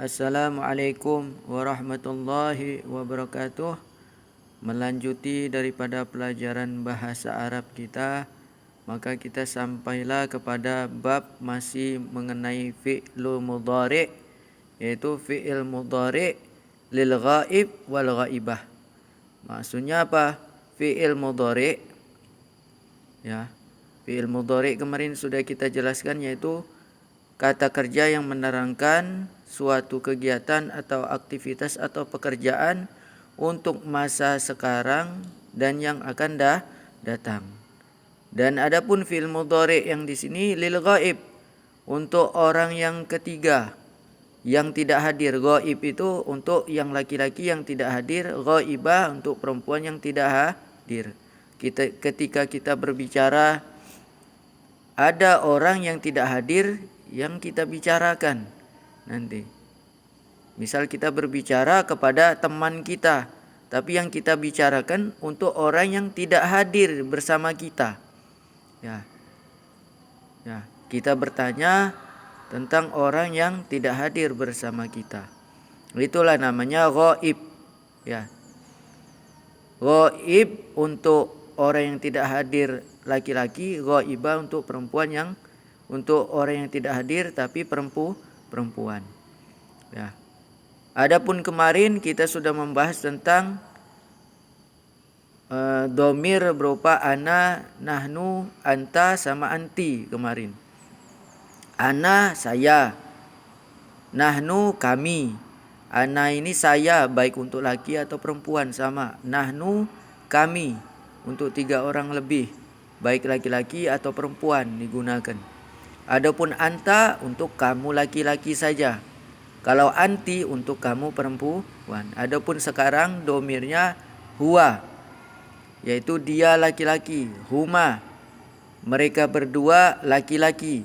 Assalamualaikum warahmatullahi wabarakatuh. Melanjuti daripada pelajaran bahasa Arab kita, maka kita sampailah kepada bab masih mengenai fi'lul mudhari', yaitu fi'il mudhari' lil ghaib wal ghaibah. Maksudnya apa? Fi'il mudhari', ya. Fi'il mudhari' kemarin sudah kita jelaskan, yaitu kata kerja yang menerangkan suatu kegiatan atau aktivitas atau pekerjaan untuk masa sekarang dan yang akan datang. Dan adapun fi'il mudhari' yang di sini lil ghaib, untuk orang yang ketiga yang tidak hadir. Ghaib itu untuk yang laki-laki yang tidak hadir, ghaibah untuk perempuan yang tidak hadir. Ketika kita berbicara, ada orang yang tidak hadir yang kita bicarakan nanti. Misal kita berbicara kepada teman kita, tapi yang kita bicarakan untuk orang yang tidak hadir bersama kita. Ya, kita bertanya tentang orang yang tidak hadir bersama kita. Itulah namanya ghaib. Ya, ghaib untuk orang yang tidak hadir laki-laki, ghaibah untuk perempuan yang untuk orang yang tidak hadir tapi perempuan. Ya. Adapun kemarin kita sudah membahas tentang domir berupa ana, nahnu, anta sama anti kemarin. Ana saya, nahnu kami. Ana ini saya baik untuk laki atau perempuan sama. Nahnu kami untuk 3 orang lebih baik laki-laki atau perempuan digunakan. Adapun anta untuk kamu laki-laki saja. Kalau anti untuk kamu perempuan. Adapun sekarang domirnya huwa, yaitu dia laki-laki. Huma, mereka berdua laki-laki.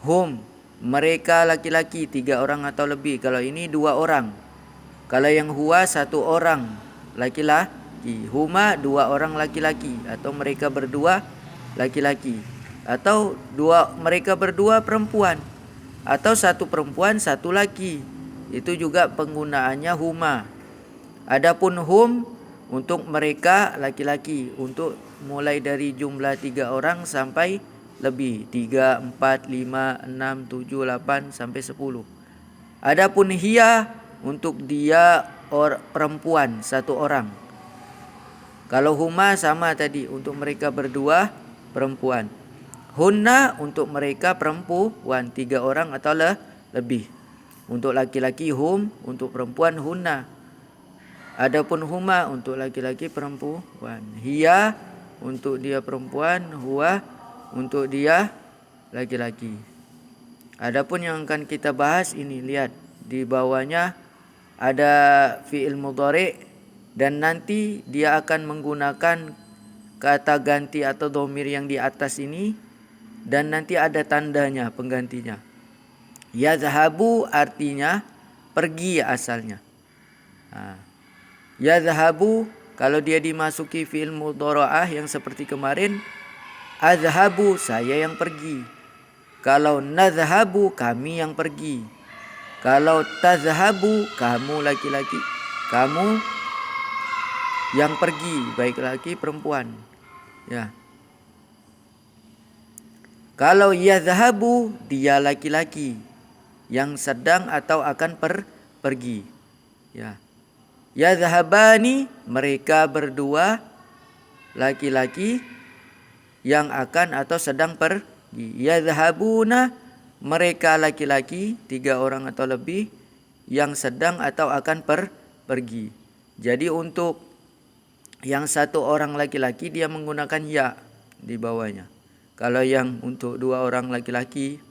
Hum, mereka laki-laki 3 orang atau lebih. Kalau ini 2 orang. Kalau yang huwa 1 orang laki-laki. Huma 2 orang laki-laki, atau mereka berdua laki-laki, atau mereka berdua perempuan, atau 1 perempuan 1 laki. Itu juga penggunaannya huma. Adapun hum untuk mereka laki-laki, untuk mulai dari jumlah 3 orang sampai lebih, 3, 4, 5, 6, 7, 8 sampai 10. Adapun hiya untuk dia perempuan 1 orang. Kalau huma sama tadi, untuk mereka berdua perempuan. Hunna untuk mereka perempuan 3 orang atau lebih. Untuk laki-laki hum, untuk perempuan hunna. Adapun huma untuk laki-laki perempuan. Hiya untuk dia perempuan, huwa untuk dia laki-laki. Adapun yang akan kita bahas ini, lihat di bawahnya ada fi'il mudhari' dan nanti dia akan menggunakan kata ganti atau dhamir yang di atas ini, dan nanti ada tandanya penggantinya. Yazhabu artinya pergi asalnya. Yazhabu kalau dia dimasuki fi'il mudhara'ah yang seperti kemarin, azhabu saya yang pergi. Kalau nazhabu kami yang pergi. Kalau tazhabu kamu laki-laki, kamu yang pergi, baik laki perempuan. Ya. Kalau yazhabu dia laki-laki yang sedang atau akan pergi. Ya. Yazhabani mereka berdua laki-laki yang akan atau sedang pergi. Yazhabuna mereka laki-laki 3 orang atau lebih yang sedang atau akan pergi. Jadi untuk yang 1 orang laki-laki dia menggunakan ya di bawahnya. Kalau yang untuk 2 orang laki-laki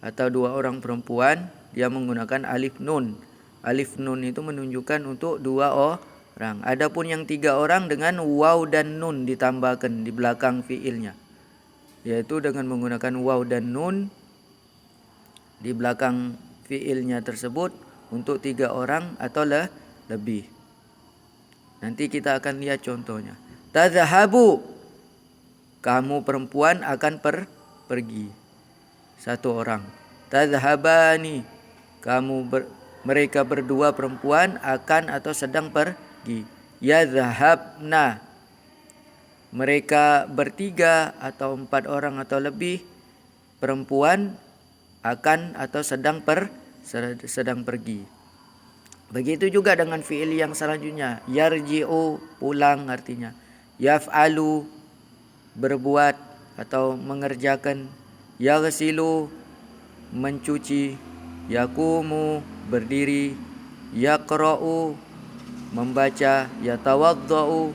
atau 2 orang perempuan, dia menggunakan alif nun. Alif nun itu menunjukkan untuk 2 orang. Adapun yang 3 orang dengan waw dan nun ditambahkan di belakang fiilnya, yaitu dengan menggunakan waw dan nun di belakang fiilnya tersebut untuk 3 orang atau lebih. Nanti kita akan lihat contohnya. Tazhabu kamu perempuan akan pergi 1 orang. Tazhabani kamu mereka berdua perempuan akan atau sedang pergi. Yadhhabna, mereka bertiga atau 4 orang atau lebih perempuan akan atau sedang pergi. Begitu juga dengan fiil yang selanjutnya. Yarji'u, pulang artinya. Yaf'alu, berbuat atau mengerjakan. Yaghsilu, mencuci. Yaqumu, berdiri. Yaqra'u, membaca. Yatawadda'u,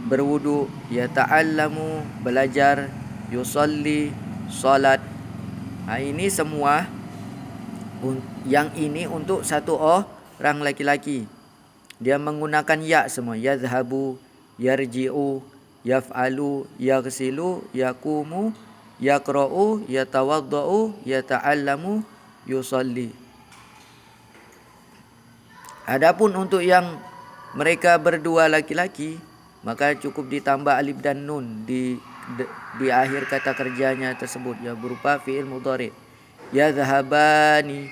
berwudu. Yata'allamu, belajar. Yusalli, salat. Ini semua yang ini untuk satu orang laki-laki. Dia menggunakan ya semua. Yadhhabu, yarji'u, yaf'alu, yaghsilu, yaqumu, yaqra'u, yatawadda'u, yata'allamu, yusalli. Adapun untuk yang mereka berdua laki-laki, maka cukup ditambah alif dan nun di akhir kata kerjanya tersebut, ya, berupa fi'il mudhari. Yadhhabani,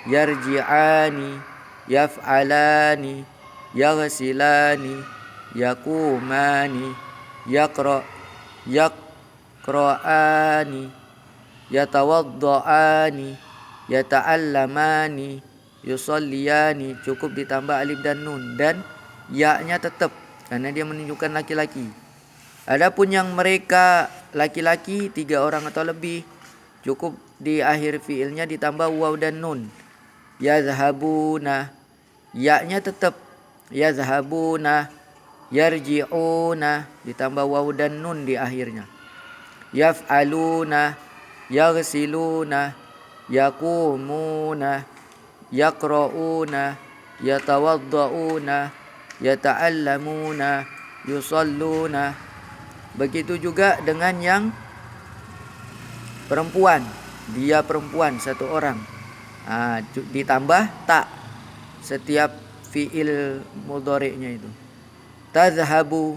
yarji'ani, yaf'alani, yaghsilani, yaqumani, yaqra'ani, yatawadda'ani, yata'allamani, yusalliyani. Cukup ditambah alif dan nun, dan ya-nya tetap karena dia menunjukkan laki-laki. Adapun yang mereka laki-laki 3 orang atau lebih, cukup di akhir fiilnya ditambah waw dan nun. Yadhhabuna, ya-nya tetap yadhhabuna. Yarji'una, ditambah waw dan nun di akhirnya. Yaf'aluna, yaghsiluna, yaqumuna, yaqra'una, yatawadda'una, yata'allamuna, yusalluna. Begitu juga dengan yang perempuan. Dia perempuan 1 orang. Ditambah ta setiap fiil mudhari'nya itu. Tadhhabu,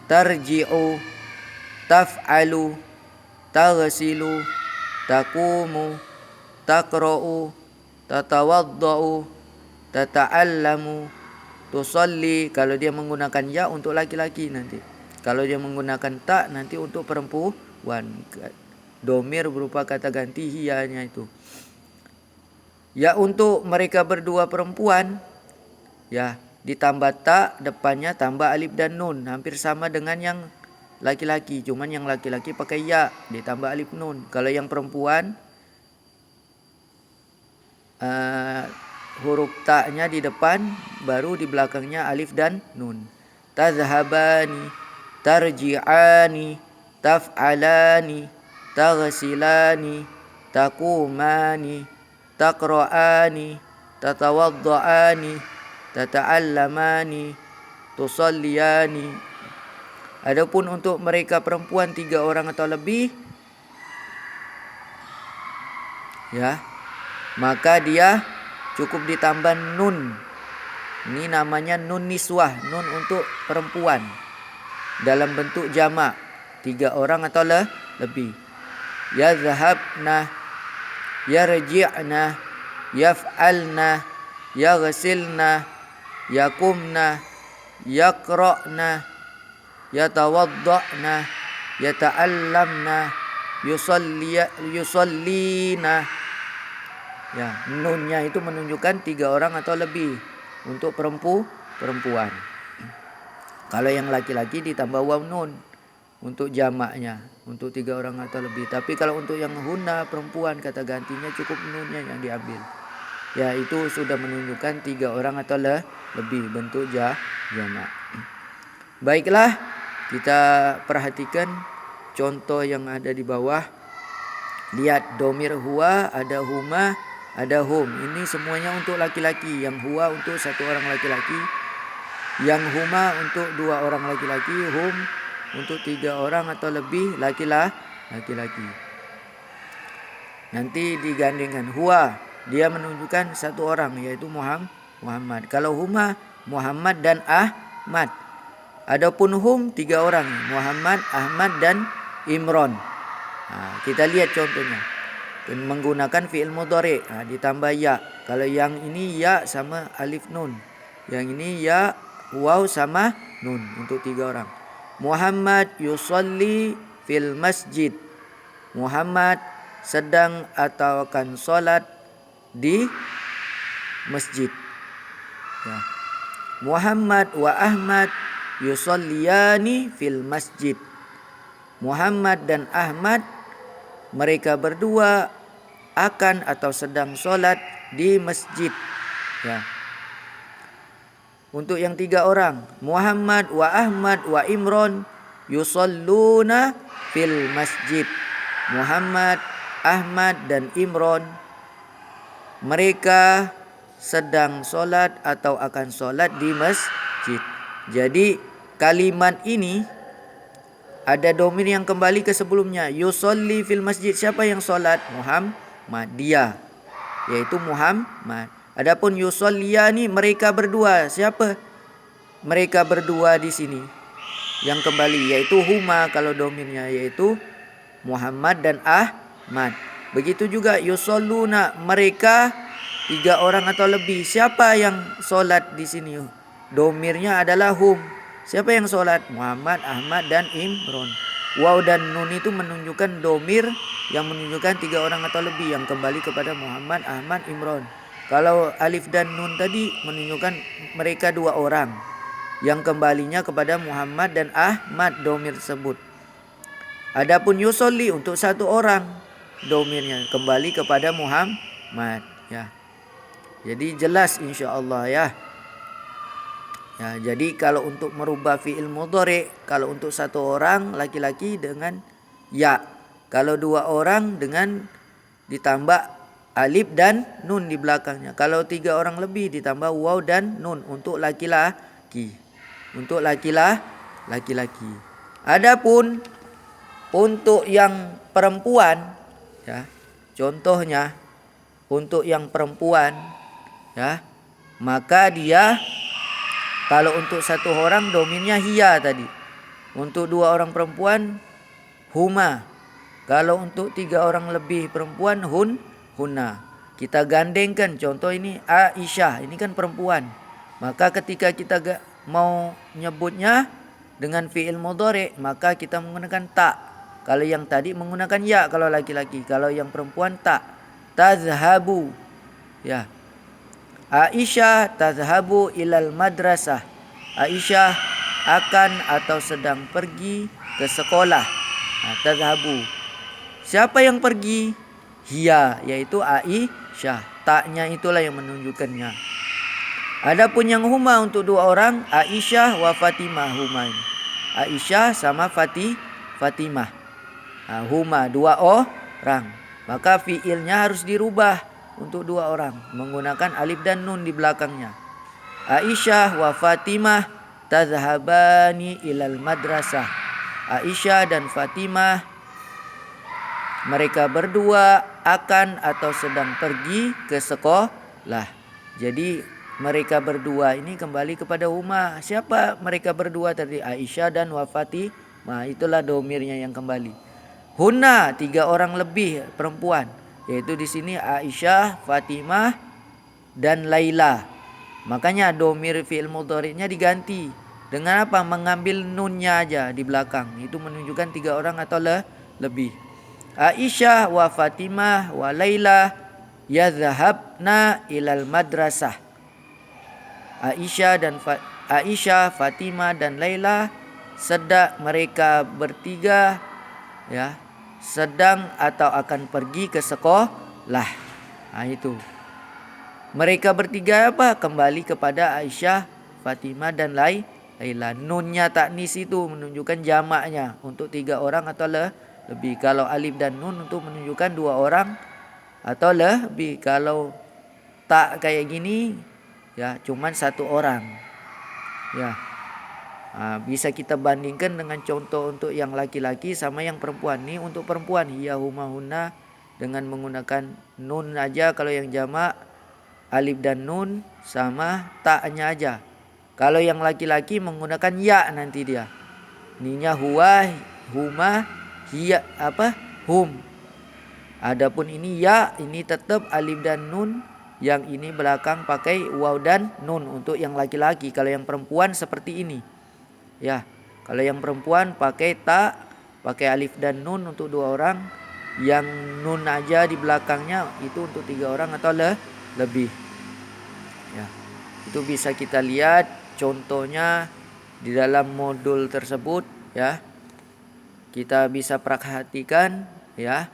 tarji'u, taf'alu, taghsilu, taqumu, taqra'u, tatawadda'u, tata'allamu, tusalli. Kalau dia menggunakan ya untuk laki-laki nanti. Kalau dia menggunakan ta nanti untuk perempuan. Domir berupa kata ganti hiyanya itu. Ya, untuk mereka berdua perempuan, ya, ditambah ta, depannya tambah alif dan nun. Hampir sama dengan yang laki-laki, cuman yang laki-laki pakai ya, ditambah alif nun. Kalau yang perempuan, huruf ta-nya di depan, baru di belakangnya alif dan nun. Tadhhabani, tarji'ani, taf'alani, taghsilani, taqumani, taqra'ani, tatawadda'ani, tata'allamani, tusalliyani. Adapun untuk mereka perempuan 3 orang atau lebih, ya, maka dia cukup ditambah nun. Ini namanya nun niswah, nun untuk perempuan dalam bentuk jamak, 3 orang atau lebih. Yadhhabna, yarji'na, yaf'alna, yaghsilna, yaqumna, yaqra'na, yatawadda'na, yata'allamna, yusallina. Ya, nunnya itu menunjukkan 3 orang atau lebih untuk perempuan. Kalau yang laki-laki ditambah waw nun untuk jamaknya, untuk 3 orang atau lebih. Tapi kalau untuk yang hunna, perempuan, kata gantinya cukup nunnya yang diambil. Ya, itu sudah menunjukkan 3 orang atau lebih bentuk jamak. Baiklah, kita perhatikan contoh yang ada di bawah. Lihat, domir huwa, ada huma, ada hum. Ini semuanya untuk laki-laki. Yang huwa untuk 1 orang laki-laki, yang huma untuk 2 orang laki-laki, hum untuk 3 orang atau lebih laki-laki. Nanti digandingkan. Huwa, dia menunjukkan 1 orang, yaitu Muhammad. Kalau huma, Muhammad dan Ahmad. Adapun hum 3 orang, Muhammad, Ahmad dan Imron. Kita lihat contohnya. menggunakan fi'il mudhari'. Ditambah ya. Kalau yang ini ya sama alif nun. Yang ini ya waw sama nun untuk 3 orang. Muhammad yusalli fil masjid. Muhammad sedang atau akan solat di masjid. Ya. Muhammad wa Ahmad yusalliyani fil masjid. Muhammad dan Ahmad mereka berdua akan atau sedang solat di masjid. Ya. Untuk yang 3 orang, Muhammad wa Ahmad wa Imron yusalluna fil masjid. Muhammad, Ahmad dan Imron mereka sedang solat atau akan solat di masjid. Jadi kalimat ini ada domir yang kembali ke sebelumnya. Yusolli fil masjid. Siapa yang solat? Muhammad. Dia, yaitu Muhammad. Adapun yusalliyani mereka berdua. Siapa? Mereka berdua di sini yang kembali, yaitu huma kalau domirnya, yaitu Muhammad dan Ahmad. Begitu juga yusalluna mereka 3 orang atau lebih. Siapa yang solat di sini? Domirnya adalah hum. Siapa yang solat? Muhammad, Ahmad dan Imron. Waw dan nun itu menunjukkan domir yang menunjukkan 3 orang atau lebih yang kembali kepada Muhammad, Ahmad, Imron. Kalau alif dan nun tadi menunjukkan mereka 2 orang yang kembalinya kepada Muhammad dan Ahmad domir tersebut. Adapun yusolli untuk 1 orang, domirnya kembali kepada Muhammad. Ya. Jadi jelas insya-Allah ya. Ya, jadi kalau untuk merubah fi'il mudhari', kalau untuk 1 orang laki-laki dengan ya. Kalau 2 orang dengan ditambah alif dan nun di belakangnya. Kalau 3 orang lebih ditambah waw dan nun untuk laki-laki. Untuk laki-laki. Adapun untuk yang perempuan ya. Contohnya untuk yang perempuan ya, maka dia kalau untuk 1 orang domirnya hiya tadi. Untuk 2 orang perempuan huma. Kalau untuk 3 orang lebih perempuan hunna. Kita gandengkan, contoh ini Aisyah, ini kan perempuan. Maka ketika kita mau nyebutnya dengan fi'il mudhari', maka kita menggunakan ta. Kalau yang tadi menggunakan ya kalau laki-laki. Kalau yang perempuan ta. Tazhabu. Ya. Aisyah tazhabu ilal madrasah. Aisyah akan atau sedang pergi ke sekolah. Tazhabu. Siapa yang pergi? Hiya, yaitu Aisyah. Taknya itulah yang menunjukkannya. Adapun yang huma untuk 2 orang, Aisyah wa Fatimah. Huma ini. Aisyah sama Fatimah. Huma 2 orang. Maka fiilnya harus dirubah untuk 2 orang menggunakan alif dan nun di belakangnya. Aisyah wa Fatimah tazhabani ilal madrasah. Aisyah dan Fatimah mereka berdua akan atau sedang pergi ke sekolah. Jadi mereka berdua ini kembali kepada huma. Siapa mereka berdua tadi? Aisyah dan wa Fatimah. Itulah domirnya yang kembali. Hunna 3 orang lebih perempuan. Yaitu di sini Aisyah, Fatimah dan Laila. Makanya domir fi'il mudhari'nya diganti dengan apa? Mengambil nunnya aja di belakang. Itu menunjukkan 3 orang atau lebih. Aisyah wa Fatimah wa Laila yadhhabna ilal madrasah. Aisyah, Fatimah dan Laila sedang mereka bertiga ya, sedang atau akan pergi ke sekolah. Itu. Mereka bertiga apa? Kembali kepada Aisyah, Fatimah dan Laila. Nunnya taknis itu menunjukkan jamaknya untuk 3 orang atau lebih. Kalau alif dan nun untuk menunjukkan 2 orang atau lebih. Kalau tak kayak gini ya cuman 1 orang. Ya. Bisa kita bandingkan dengan contoh untuk yang laki-laki sama yang perempuan. Ini untuk perempuan hiya huma hunna dengan menggunakan nun aja. Kalau yang jamak alif dan nun sama taknya aja. Kalau yang laki-laki menggunakan ya nanti dia. Ininya huwa, huma, hiya hum. Adapun ini ya, ini tetap alif dan nun, yang ini belakang pakai waw dan nun untuk yang laki-laki. Kalau yang perempuan seperti ini. Ya, kalau yang perempuan pakai ta, pakai alif dan nun untuk 2 orang, yang nun aja di belakangnya itu untuk 3 orang atau lebih. Ya, itu bisa kita lihat contohnya di dalam modul tersebut ya. Kita bisa perhatikan ya.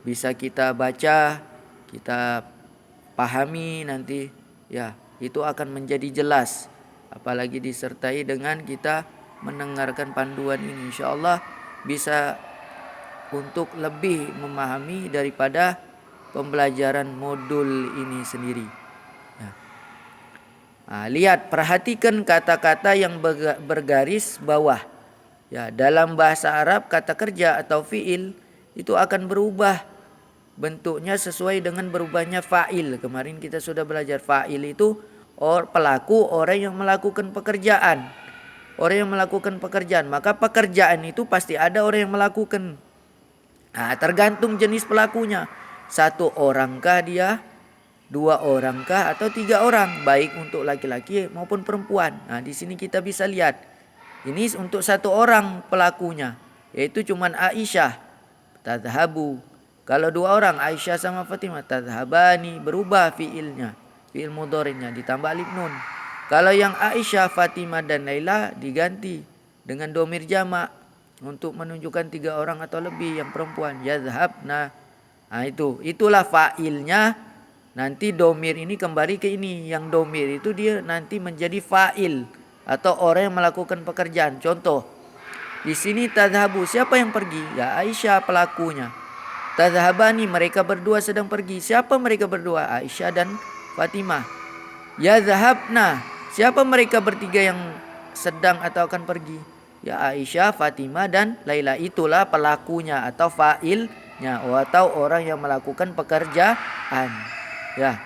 Bisa kita baca, kita pahami nanti ya, itu akan menjadi jelas, apalagi disertai dengan kita mendengarkan panduan ini, insyaallah bisa untuk lebih memahami daripada pembelajaran modul ini sendiri ya. Lihat, perhatikan kata-kata yang bergaris bawah ya. Dalam bahasa Arab kata kerja atau fiil itu akan berubah bentuknya sesuai dengan berubahnya fa'il. Kemarin kita sudah belajar fa'il itu pelaku, orang yang melakukan pekerjaan. Orang yang melakukan pekerjaan, maka pekerjaan itu pasti ada orang yang melakukan. Tergantung jenis pelakunya. 1 orangkah dia, 2 orangkah, atau 3 orang, baik untuk laki-laki maupun perempuan. Di sini kita bisa lihat. Ini untuk 1 orang pelakunya, yaitu cuman Aisyah. Tadhabu. Kalau 2 orang, Aisyah sama Fatimah, tadhabani, berubah fiilnya, fiil mudhari'nya ditambah alif nun. Kalau yang Aisyah, Fatimah dan Laila diganti dengan domir jamak untuk menunjukkan 3 orang atau lebih yang perempuan, yadhhabna. Itulah fa'ilnya. Nanti domir ini kembali ke ini, yang domir itu dia nanti menjadi fa'il atau orang yang melakukan pekerjaan. Contoh di sini tadhabu, siapa yang pergi? Ya Aisyah pelakunya. Tadhabani, mereka berdua sedang pergi. Siapa mereka berdua? Aisyah dan Fatimah. Yadhhabna, siapa mereka bertiga yang sedang atau akan pergi? Ya Aisyah, Fatimah dan Laila. Itulah pelakunya atau fa'ilnya atau orang yang melakukan pekerjaan. Ya.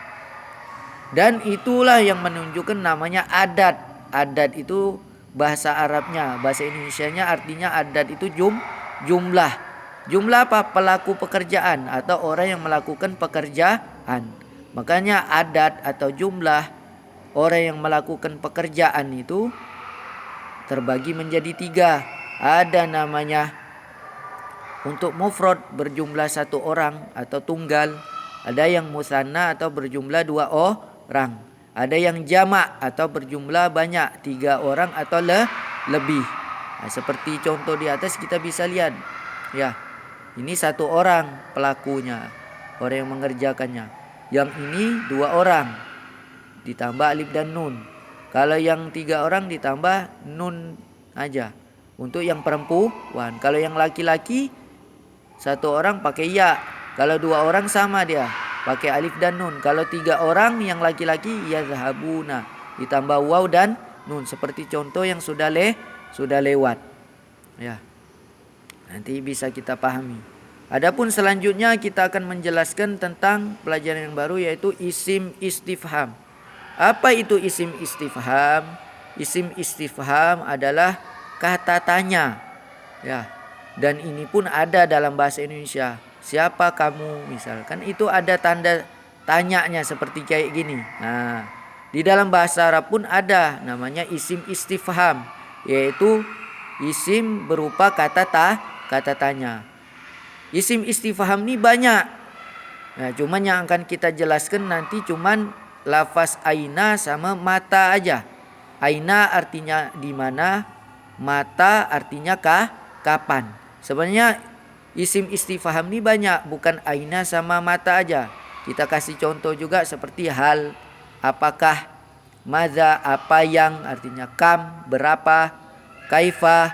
Dan itulah yang menunjukkan namanya adat. Adat itu bahasa Arabnya, bahasa Indonesianya artinya adat itu jumlah. Jumlah apa? Pelaku pekerjaan atau orang yang melakukan pekerjaan. Makanya adat atau jumlah orang yang melakukan pekerjaan itu terbagi menjadi 3. Ada namanya untuk mufrad berjumlah 1 orang atau tunggal. Ada yang musanna atau berjumlah 2 orang. Ada yang jamak atau berjumlah banyak, 3 orang atau lebih. Seperti contoh di atas kita bisa lihat ya. Ini 1 orang pelakunya, orang yang mengerjakannya. Yang ini 2 orang ditambah alif dan nun. Kalau yang 3 orang ditambah nun aja untuk yang perempuan. Kalau yang laki-laki 1 orang pakai ya. Kalau 2 orang sama dia pakai alif dan nun. Kalau 3 orang yang laki-laki yazhabuna ditambah waw dan nun, seperti contoh yang sudah lewat ya. Nanti bisa kita pahami. Adapun selanjutnya kita akan menjelaskan tentang pelajaran yang baru, yaitu isim istifham. Apa itu isim istifham? Isim istifham adalah kata tanya ya. Dan ini pun ada dalam bahasa Indonesia. Siapa kamu misalkan, itu ada tanda tanyanya seperti kayak gini. Di dalam bahasa Arab pun ada namanya isim istifham, yaitu isim berupa kata tanya. Isim istifham ini banyak. Cuman yang akan kita jelaskan nanti cuman lafaz aina sama mata aja. Aina artinya di mana, mata artinya kapan. Sebenarnya isim istifham ini banyak, bukan aina sama mata aja. Kita kasih contoh juga seperti hal, apakah, madza, apa yang artinya kam, berapa, kaifa,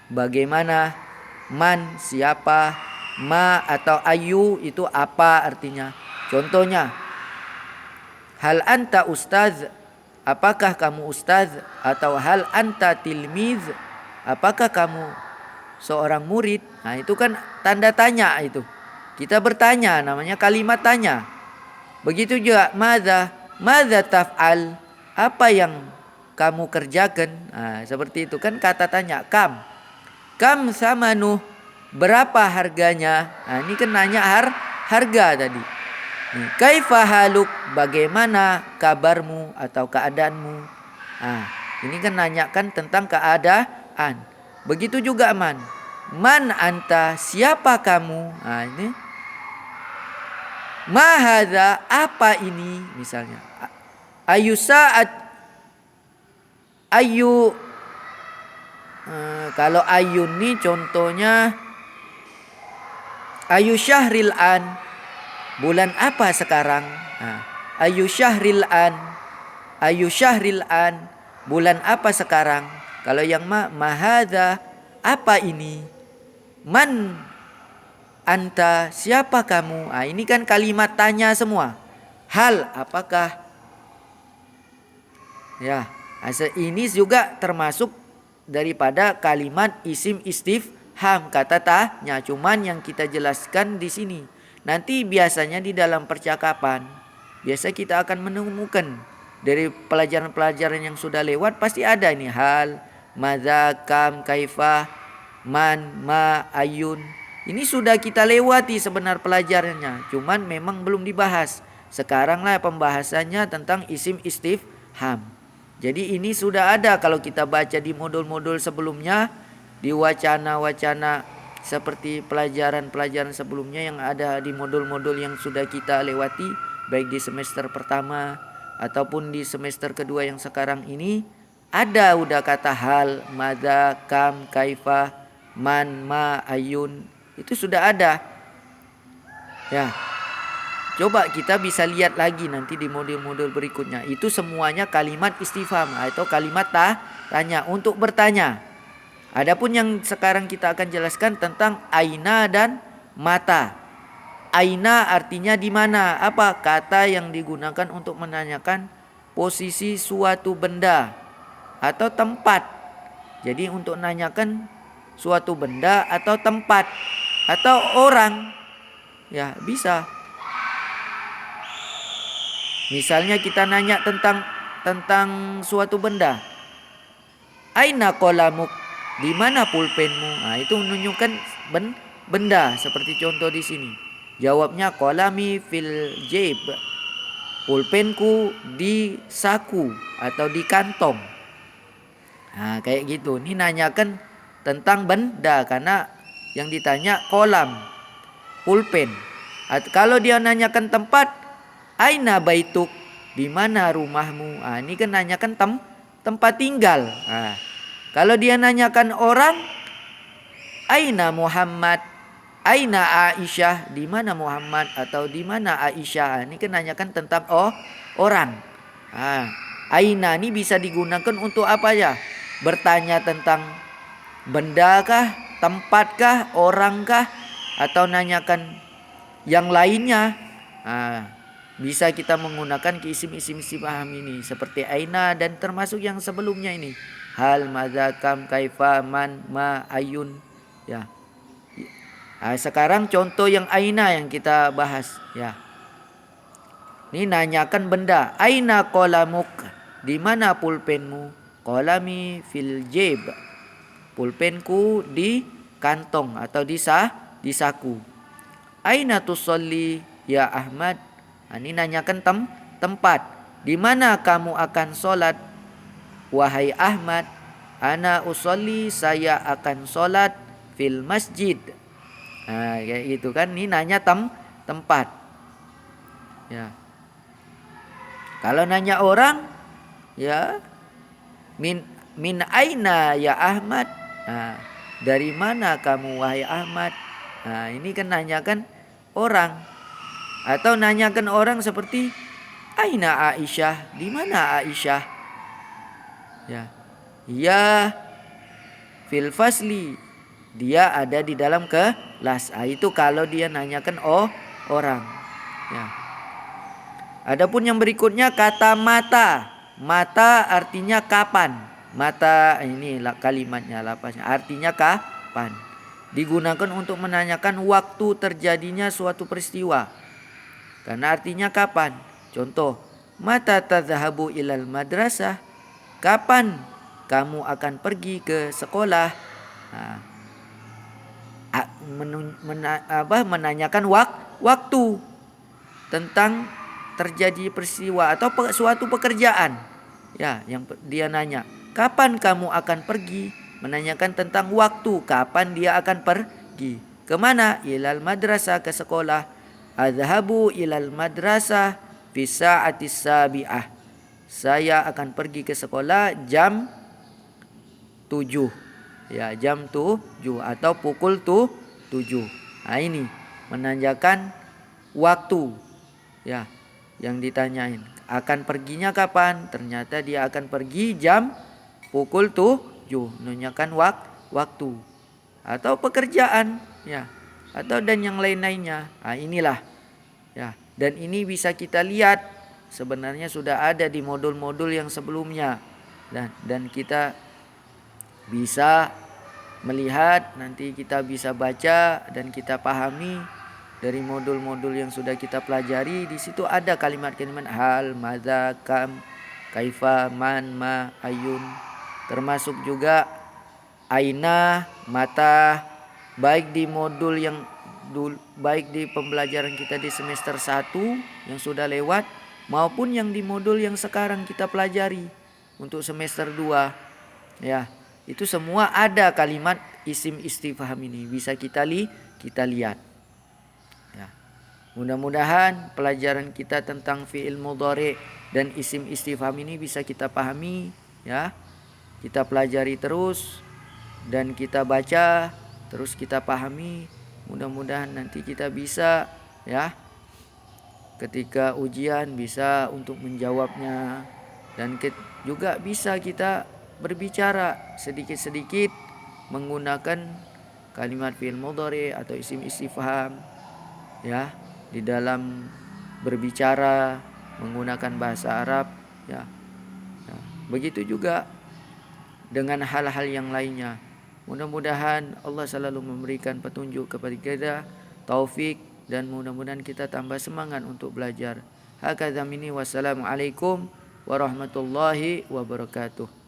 bagaimana, man, siapa, ma atau ayu itu apa artinya. Contohnya, hal anta ustaz, apakah kamu ustaz, atau hal anta tilmiz, apakah kamu seorang murid. Itu kan tanda tanya itu. Kita bertanya, namanya kalimat tanya. Begitu juga madza taf'al, apa yang kamu kerjakan. Seperti itu kan kata tanya. Kam samanu, berapa harganya. Ini kan nanya harga tadi. Kaifa haluk, bagaimana kabarmu atau keadaanmu. Ini kan nanyakan tentang keadaan. Begitu juga man. Man anta, siapa kamu? Ini. Ma hadza, apa ini misalnya. Ayu saat, ayu, kalau ayun nih contohnya ayu syahril an, bulan apa sekarang? Ayu syahril an, ayu syahril an, bulan apa sekarang? Kalau yang mahadha, apa ini? Man anta, siapa kamu? Ini kan kalimat tanya semua. Hal, apakah? Ya, ini juga termasuk daripada kalimat isim istifham, kata tanya. Cuman yang kita jelaskan di sini. Nanti biasanya di dalam percakapan, biasa kita akan menemukan dari pelajaran-pelajaran yang sudah lewat pasti ada ini hal, madza, kam, kaifa, man, ma, ayun. Ini sudah kita lewati sebenar pelajarannya, cuman memang belum dibahas. Sekaranglah pembahasannya tentang isim istifham. Jadi ini sudah ada kalau kita baca di modul-modul sebelumnya, di wacana-wacana seperti pelajaran-pelajaran sebelumnya yang ada di modul-modul yang sudah kita lewati, baik di semester pertama ataupun di semester kedua yang sekarang ini, ada udah kata hal, madza, kam, kaifa, man, ma, ayun, itu sudah ada. Ya. Coba kita bisa lihat lagi nanti di modul-modul berikutnya. Itu semuanya kalimat istifham atau kalimat tanya untuk bertanya. Adapun yang sekarang kita akan jelaskan tentang aina dan mata. Aina artinya di mana? Apa kata yang digunakan untuk menanyakan posisi suatu benda atau tempat. Jadi untuk menanyakan suatu benda atau tempat atau orang, ya bisa. Misalnya kita nanya tentang suatu benda. Aina qalamuk, di mana pulpenmu? Itu menunjukkan benda seperti contoh di sini. Jawabnya qalami fil jaib. Pulpenku di saku atau di kantong. Kayak gitu. Ini nanyakan tentang benda karena yang ditanya kolam, pulpen. Kalau dia nanyakan tempat, aina baituk, di mana rumahmu? Ini kan nanyakan tempat tinggal. Kalau dia nanyakan orang, aina Muhammad, aina Aisyah, di mana Muhammad atau di mana Aisyah? Ini kan nanyakan tentang orang. Aina ini bisa digunakan untuk apa ya? Bertanya tentang benda kah, tempat kah, orang kah, atau nanyakan yang lainnya. Bisa kita menggunakan isim-isim istifham ini seperti aina dan termasuk yang sebelumnya ini. Hal, madza, kam, kaifa, man, ma, ayun. Ya. Sekarang contoh yang aina yang kita bahas. Ya. Ini nanyakan benda. Aina qalamuk, di mana pulpenmu? Qalami fil jaib. Pulpenku di kantong atau di saku. Aina tusolli ya Ahmad. Ini nanyakan tempat. Di mana kamu akan sholat? Wahai Ahmad, ana usolli, saya akan sholat fil masjid. Kayak gitu kan. Ini nanya tempat. Ya. Kalau nanya orang, ya min aina ya Ahmad. Dari mana kamu wahai Ahmad? Ini kan nanyakan orang. Atau nanyakan orang seperti aina Aisyah, di mana Aisyah? Ya fil fasli, dia ada di dalam kelas. Itu kalau dia nanyakan orang. Ya. Adapun yang berikutnya kata mata. Mata artinya kapan. Mata ini kalimatnya, lapasnya artinya kapan. Digunakan untuk menanyakan waktu terjadinya suatu peristiwa. Karena artinya kapan. Contoh, mata tadhahabu ilal madrasah, kapan kamu akan pergi ke sekolah? Menanyakan waktu, tentang terjadi peristiwa atau suatu pekerjaan. Ya, yang dia nanya, kapan kamu akan pergi? Menanyakan tentang waktu, kapan dia akan pergi. Kemana? Ilal madrasah, ke sekolah. Adhabu ilal madrasah fi sa'atis sabi'ah. Saya akan pergi ke sekolah jam 7. Ya, jam 7 atau pukul 7. Nah, ini menanyakan waktu. Ya, yang ditanyain, akan perginya kapan? Ternyata dia akan pergi jam pukul 7, menanyakan waktu atau pekerjaan, ya, atau dan yang lain-lainnya. Nah, inilah, ya, dan ini bisa kita lihat sebenarnya sudah ada di modul-modul yang sebelumnya, dan kita bisa melihat, nanti kita bisa baca dan kita pahami dari modul-modul yang sudah kita pelajari. Di situ ada kalimat-kalimat hal, madza, kam, kaifa, man, ma, ayun, termasuk juga aina, mata, baik di modul yang baik di pembelajaran kita di semester 1 yang sudah lewat maupun yang di modul yang sekarang kita pelajari untuk semester 2. Ya, itu semua ada kalimat isim istifham ini, bisa kita lihat. Ya. Mudah-mudahan pelajaran kita tentang fi'il mudhari dan isim istifham ini bisa kita pahami, ya. Kita pelajari terus dan kita baca terus, kita pahami. Mudah-mudahan nanti kita bisa, ya, ketika ujian bisa untuk menjawabnya, dan juga bisa kita berbicara sedikit-sedikit menggunakan kalimat fi'il mudhari atau isim istifham, ya, di dalam berbicara menggunakan bahasa Arab, ya. Nah, begitu juga dengan hal-hal yang lainnya. Mudah-mudahan Allah selalu memberikan petunjuk kepada kita, taufik, dan mudah-mudahan kita tambah semangat untuk belajar. Hakadha minni, wassalamualaikum warahmatullahi wabarakatuh.